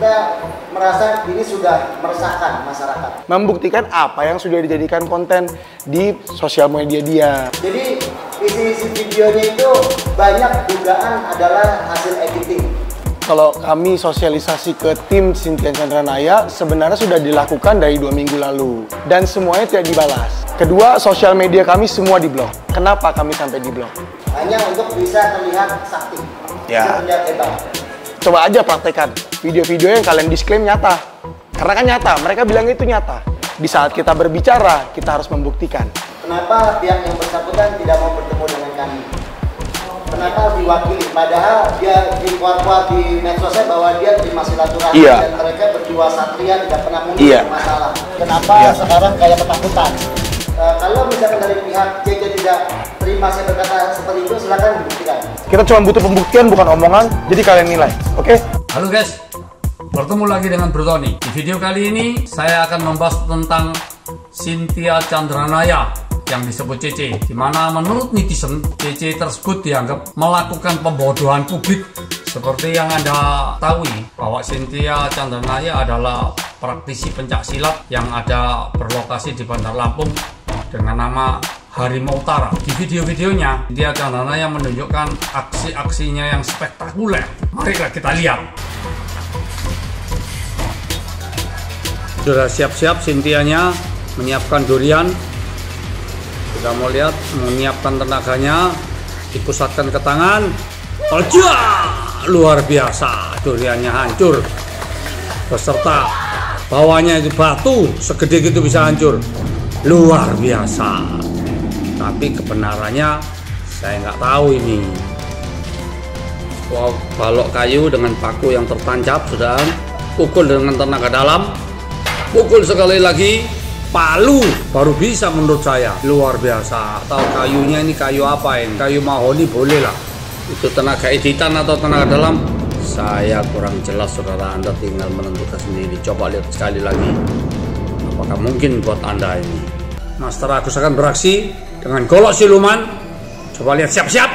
kita merasa ini sudah meresahkan masyarakat. Membuktikan apa yang sudah dijadikan konten di sosial media dia. Jadi isi videonya itu banyak dugaan adalah hasil editing. Kalau kami sosialisasi ke tim Cynthia Chandranaya sebenarnya sudah dilakukan dari 2 minggu lalu dan semuanya tidak dibalas. Kedua, sosial media kami semua diblok. Kenapa kami sampai diblok? Hanya untuk bisa terlihat sakti, bisa terlihat hebat. Coba aja praktekkan video-video yang kalian disklaim nyata. Karena kan nyata, mereka bilang itu nyata. Di saat kita berbicara, kita harus membuktikan. Kenapa pihak yang bersangkutan tidak mau bertemu dengan kami? Kenapa diwakili? Padahal dia dikuat-kuat di medsosnya bahwa dia terima silaturahmi dan mereka berdua satria tidak pernah muncul masalah. Kenapa sekarang kayak ketakutan? Kalau misalkan dari pihak JJ tidak terima saya berkata seperti itu, silakan dibuktikan. Kita cuma butuh pembuktian, bukan omongan. Jadi kalian nilai, oke? Halo guys, bertemu lagi dengan Bro Tony. Di video kali ini saya akan membahas tentang Cynthia Chandranaya yang disebut CC, di mana menurut netizen CC tersebut dianggap melakukan pembodohan publik. Seperti yang Anda tahu bahwa Cynthia Chandranaya adalah praktisi pencak silat yang ada berlokasi di Bandar Lampung dengan nama Harimau Utara. Di video-videonya Cynthia Chandranaya menunjukkan aksi-aksinya yang spektakuler. Mari kita lihat. Sudah siap-siap Cynthia-nya menyiapkan durian. Kita mau lihat menyiapkan tenaganya, dipusatkan ke tangan. Aja, luar biasa, duriannya hancur beserta bawahnya itu batu segede gitu bisa hancur, luar biasa. Tapi kebenarannya saya nggak tahu ini. Wow, balok kayu dengan paku yang tertancap, sudah pukul dengan tenaga dalam, pukul sekali lagi. Palu baru bisa menurut saya, luar biasa. Atau kayunya ini kayu apa ini? Kayu mahoni boleh lah. Itu tenaga editan atau tenaga dalam, saya kurang jelas saudara. Anda tinggal menentukan sendiri. Coba lihat sekali lagi, apakah mungkin buat Anda ini. Master Agus akan beraksi dengan golok siluman. Coba lihat, siap-siap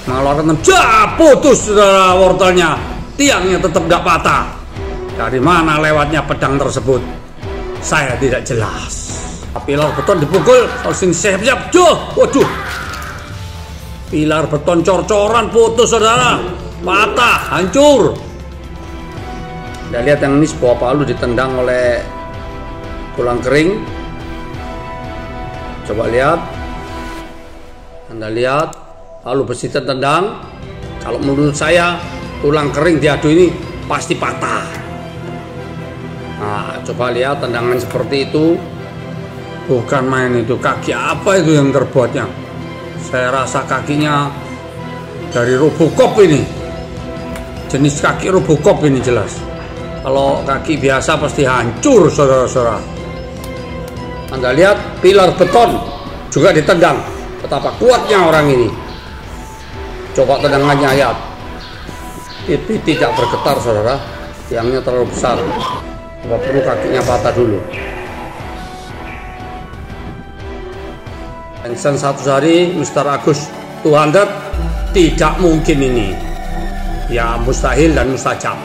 mengeluarkan putus saudara wortelnya. Tiangnya tetap gak patah. Dari mana lewatnya pedang tersebut? Saya tidak jelas. Pilar beton dipukul, harus siap-siap. Waduh, pilar beton cor-coran putus saudara, patah, hancur. Anda lihat yang ini, sebuah palu ditendang oleh tulang kering. Coba lihat, Anda lihat palu besi tertendang. Kalau menurut saya tulang kering diadu ini pasti patah. Nah, coba lihat tendangan seperti itu, bukan main itu. Kaki apa itu yang terbuatnya? Saya rasa kakinya dari Robocop ini, jenis kaki Robocop ini jelas. Kalau kaki biasa pasti hancur saudara-saudara. Anda lihat pilar beton juga ditendang. Betapa kuatnya orang ini. Coba tendangannya lihat, itu tidak bergetar saudara, tiangnya terlalu besar. Coba perlu kakinya patah dulu. Tension 1 hari, Mr. Agus 200, tidak mungkin ini. Ya mustahil dan mustajab.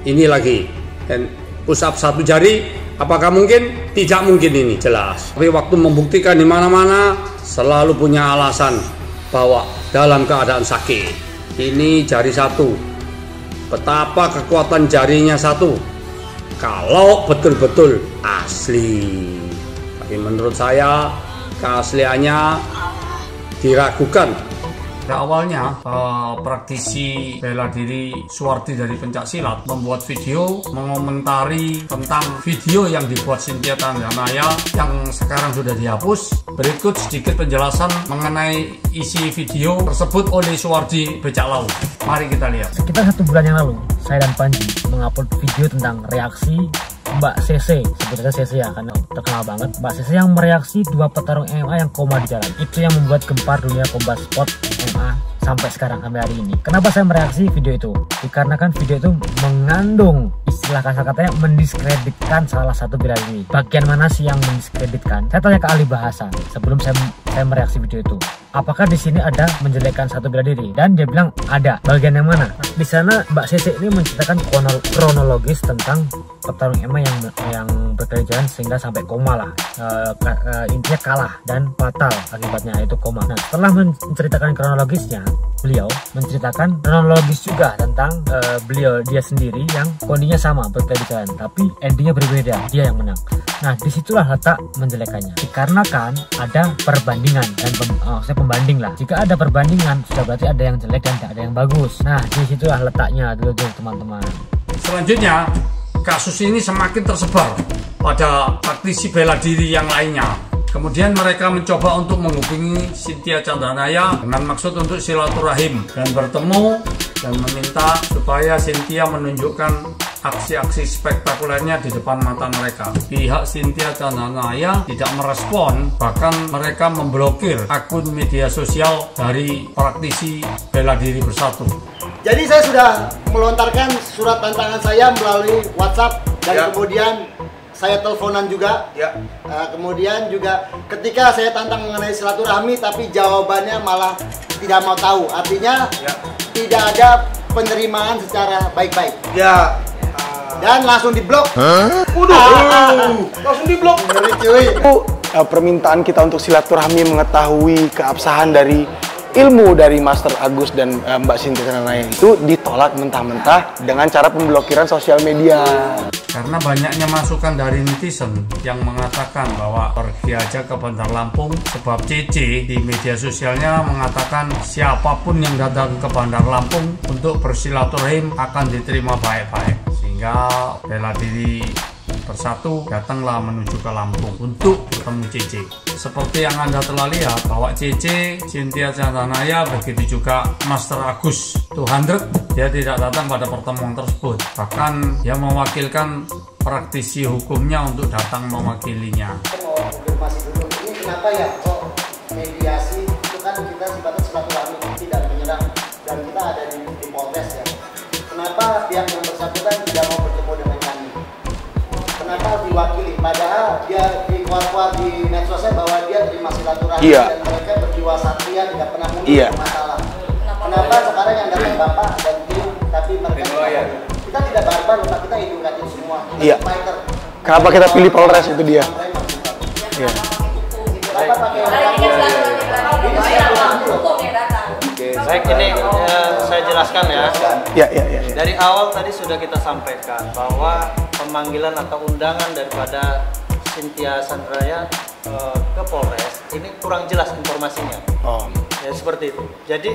Ini lagi, dan push up 1 jari, apakah mungkin? Tidak mungkin ini, jelas. Tapi waktu membuktikan di mana-mana selalu punya alasan bahwa dalam keadaan sakit. Ini jari 1. Betapa kekuatan jarinya 1 kalau betul-betul asli. Tapi menurut saya keasliannya diragukan. Pada awalnya praktisi bela diri Suwardi dari pencaksilat membuat video mengomentari tentang video yang dibuat Cynthia Chandranaya yang sekarang sudah dihapus. Berikut sedikit penjelasan mengenai isi video tersebut oleh Suwardi Becak Laut. Mari kita lihat. Sekitar 1 bulan yang lalu, saya dan Panji mengupload video tentang reaksi Mbak CC, sebetulnya CC ya, karena terkenal banget. Mbak CC yang mereaksi 2 petarung MMA yang koma di jalan. Itu yang membuat gempar dunia combat sport MMA sampai sekarang, sampai hari ini. Kenapa saya mereaksi video itu? Dikarenakan video itu mengandung istilah kasar-katanya mendiskreditkan salah satu bela diri. Bagian mana sih yang mendiskreditkan? Saya tanya ke ahli bahasa sebelum saya mereaksi video itu. apakah di sini ada menjelekkan satu bela diri? Dan dia bilang ada. Bagian yang mana? Di sana Mbak Sese ini menceritakan kronologis tentang petarung MMA yang berkelahi sehingga sampai koma lah. Intinya kalah dan fatal akibatnya, yaitu koma. Nah, setelah menceritakan kronologisnya, beliau menceritakan kronologis juga tentang beliau dia sendiri yang kondisinya sama berkelahi, tapi endingnya berbeda, dia yang menang. Nah, disitulah letak menjelekannya, dikarenakan ada perbandingan dan pembanding lah. Jika ada perbandingan, sudah berarti ada yang jelek dan tidak ada yang bagus. Nah, disitulah letaknya dulu teman-teman. Selanjutnya, kasus ini semakin tersebar pada praktisi bela diri yang lainnya. Kemudian mereka mencoba untuk menghubungi Cynthia Chandranaya dengan maksud untuk silaturahim dan bertemu dan meminta supaya Cynthia menunjukkan aksi-aksi spektakulernya di depan mata mereka. Pihak Cynthia Chandranaya tidak merespon, bahkan mereka memblokir akun media sosial dari praktisi bela diri bersatu. Jadi saya sudah melontarkan surat tantangan saya melalui WhatsApp dan kemudian saya teleponan juga. Kemudian juga ketika saya tantang mengenai silaturahmi, tapi jawabannya malah tidak mau tahu. Artinya tidak ada penerimaan secara baik-baik. Dan langsung diblok. Langsung diblok. Ngeri cuy. Permintaan kita untuk silaturahmi mengetahui keabsahan dari ilmu dari Master Agus dan Mbak Cynthia Chandranaya itu ditolak mentah-mentah dengan cara pemblokiran sosial media. Karena banyaknya masukan dari netizen yang mengatakan bahwa pergi aja ke Bandar Lampung, sebab CC di media sosialnya mengatakan siapapun yang datang ke Bandar Lampung untuk bersilaturahim akan diterima baik-baik. Sehingga bela diri bersatu datanglah menuju ke Lampung untuk bertemu CC. Seperti yang Anda telah lihat bahwa CC, Cynthia Chandranaya, begitu juga Master Agus 200, dia tidak datang pada pertemuan tersebut. Bahkan dia mewakilkan praktisi hukumnya untuk datang mewakilinya. Saya mau konfirmasi dulu, ini kenapa ya kok mediasi itu kan kita sifatnya silaturahmi, tidak menyerang, dan kita ada di Polres ya. Kenapa pihak yang bersangkutan tidak mau bertemu dengan kami? Kenapa diwakili? Padahal dia dikeluar di medsosnya bahwa dia terima silaturahmi dan mereka berjiwa satria, tidak pernah muncul masalah. Kenapa sekarang yang datang Bapak dan tim, tapi mereka kita tidak barbar, kita edukatif semua. Kita fighter. Kenapa kita pilih Polres itu dia? Kenapa pakai Baik, ini saya jelaskan ya. Dari awal tadi sudah kita sampaikan bahwa pemanggilan atau undangan daripada Cynthia Chandranaya ke Polres ini kurang jelas informasinya. Ya seperti itu. Jadi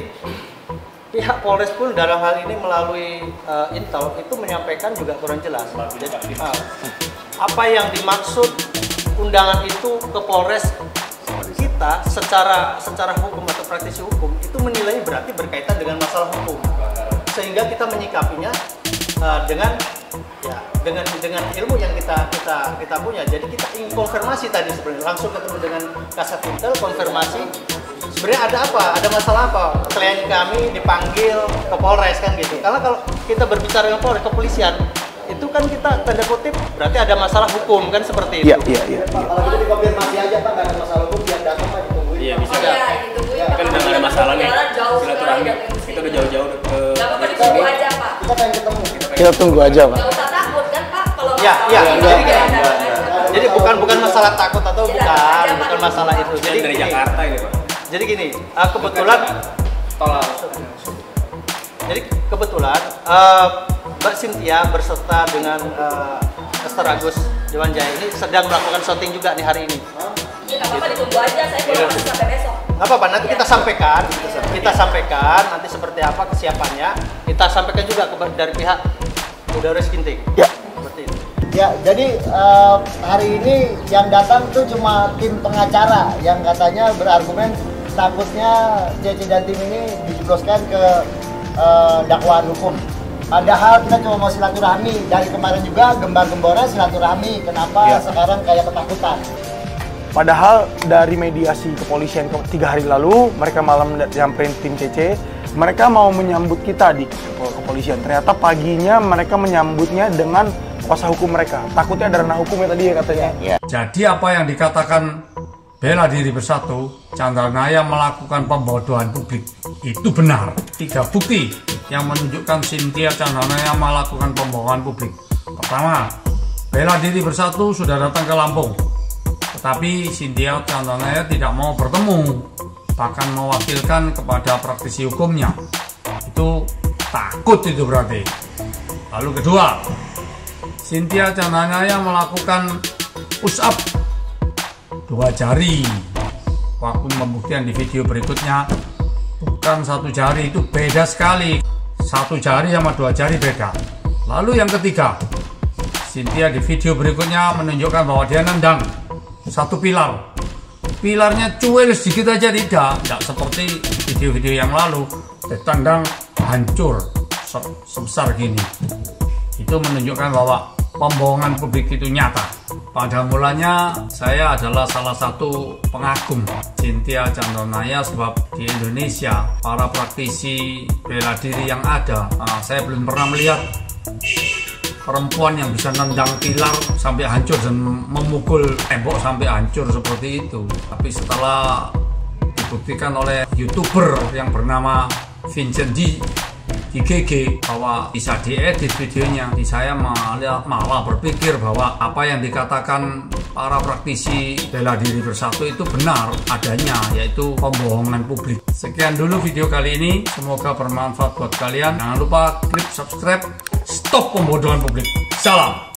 pihak Polres pun dalam hal ini melalui intel itu menyampaikan juga kurang jelas. Jadi apa yang dimaksud undangan itu ke Polres, kita secara hukum atau praktisi hukum itu menilai berarti berkaitan dengan masalah hukum, sehingga kita menyikapinya dengan ilmu yang kita punya. Jadi kita ingin konfirmasi tadi sebenarnya langsung ketemu dengan Kasat Intel, konfirmasi sebenarnya ada apa, ada masalah apa, klien kami dipanggil ke Polres kan gitu. Karena kalau kita berbicara dengan Polres, kepolisian itu kan kita tanda kutip berarti ada masalah hukum kan seperti itu. Kalau gitu dikonfirmasi aja Pak, nggak ada masalah hukum, biar datang Pak ditungguin. Iya bisa kan udah nggak ada masalah nih silaturahmi, kita udah jauh-jauh ke sini. Kita pengen ketemu. Kita tunggu aja Pak. Nggak usah takut kan Pak kalau jadi bukan masalah takut atau bukan masalah itu. Jadi dari Jakarta ini Pak. Jadi gini, kebetulan Mbak Cynthia berserta dengan Master Agus Dewanjaya ini sedang melakukan syuting juga di hari ini. Nggak apa-apa, ditunggu aja, saya belum masuk sampai besok. Nggak apa-apa, nanti kita sampaikan nanti seperti apa kesiapannya. Kita sampaikan juga dari pihak Udara Ginting. Seperti itu. Ya, jadi hari ini yang datang tuh cuma tim pengacara yang katanya berargumen takutnya CC dan tim ini dijebloskan ke dakwaan hukum. Padahal kita cuma mau silaturahmi, dari kemarin juga gembar-gembora silaturahmi, kenapa sekarang kayak ketakutan? Padahal dari mediasi kepolisian 3 hari lalu, mereka malam nyamperin tim CC, mereka mau menyambut kita di kepolisian. Ternyata paginya mereka menyambutnya dengan kuasa hukum mereka. Takutnya ada ranah hukum ya tadi ya katanya. Jadi apa yang dikatakan bela diri bersatu, Chandra Naya melakukan pembodohan publik. Itu benar. 3 bukti yang menunjukkan Cynthia Chandra Naya melakukan pembohongan publik. Pertama, bela diri bersatu sudah datang ke Lampung, tetapi Cynthia Chandra Naya tidak mau bertemu, bahkan mewakilkan kepada praktisi hukumnya. Itu takut itu berarti. Lalu kedua, Cynthia Chandra Naya melakukan push up 2 jari. Waktu pembuktian di video berikutnya, bukan 1 jari, itu beda sekali. 1 jari sama 2 jari beda. Lalu yang ketiga, Cynthia di video berikutnya menunjukkan bahwa dia nendang 1 pilar. Pilarnya cuil sedikit aja, tidak seperti video-video yang lalu ditendang hancur sebesar gini. Itu menunjukkan bahwa pembohongan publik itu nyata. Pada mulanya saya adalah salah satu pengagum Cynthia Chandra Naya, sebab di Indonesia para praktisi bela diri yang ada, saya belum pernah melihat perempuan yang bisa nendang pilar sampai hancur dan memukul tembok sampai hancur seperti itu. Tapi setelah dibuktikan oleh YouTuber yang bernama Vincent di GG bahwa bisa diedit videonya, saya malah berpikir bahwa apa yang dikatakan para praktisi bela diri bersatu itu benar adanya, yaitu pembohongan publik. Sekian dulu video kali ini, semoga bermanfaat buat kalian. Jangan lupa klik subscribe. Stop pembodohan publik. Salam.